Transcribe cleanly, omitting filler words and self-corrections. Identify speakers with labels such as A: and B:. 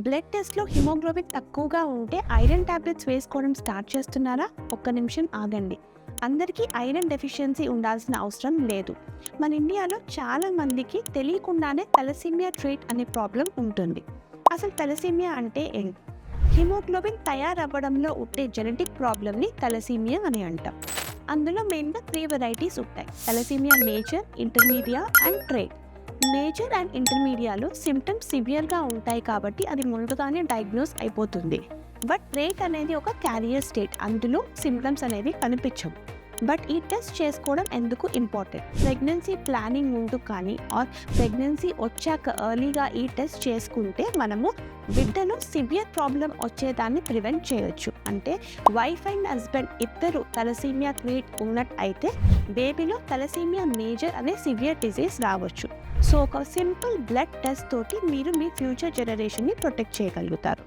A: Blood టెస్ట్‌లో haemoglobin తక్కువగా ఉంటే ఐరన్ టాబ్లెట్స్ వేసుకోవడం స్టార్ట్ చేస్తున్నారా? ఒక్క నిమిషం ఆగండి. అందరికీ ఐరన్ డెఫిషియన్సీ ఉండాల్సిన అవసరం లేదు. మన ఇండియాలో చాలా మందికి తెలియకుండానే తలసేమియా ట్రేట్ అనే ప్రాబ్లం ఉంటుంది. అసలు తలసేమియా అంటే ఏంటి? హిమోగ్లోబిన్ తయారవ్వడంలో ఉండే జెనెటిక్ ప్రాబ్లమ్‌ని తలసేమియా అని అంటాం. అందులో మెయిన్‌గా 3 వెరైటీస్ ఉంటాయి. Thalassaemia major, intermedia and trait. Major and ఇంటర్మీడియాలో సిమ్టమ్స్ సివియర్గా ఉంటాయి కాబట్టి అది ముందుగానే డయాగ్నోస్ అయిపోతుంది. బట్ ట్రేట్ అనేది ఒక క్యారియర్ స్టేట్, అందులో సిమ్టమ్స్ అనేవి కనిపించవు. బట్ ఈ టెస్ట్ చేసుకోవడం ఎందుకు ఇంపార్టెంట్? ప్రెగ్నెన్సీ ప్లానింగ్ ముందు కానీ ఆర్ ప్రెగ్నెన్సీ వచ్చాక ఎర్లీగా ఈ టెస్ట్ చేసుకుంటే మనము బిడ్డలో సివియర్ ప్రాబ్లం వచ్చేదాన్ని ప్రివెంట్ చేయొచ్చు. అంటే వైఫ్ అండ్ హస్బెండ్ ఇద్దరు తలసేమియా ట్రేట్ ఉన్నట్టయితే బేబీలో తలసేమియా మేజర్ అనే సివియర్ డిజీజ్ రావచ్చు. సో ఒక సింపుల్ బ్లడ్ టెస్ట్ తోటి మీరు మీ ఫ్యూచర్ జనరేషన్ని ప్రొటెక్ట్ చేయగలుగుతారు.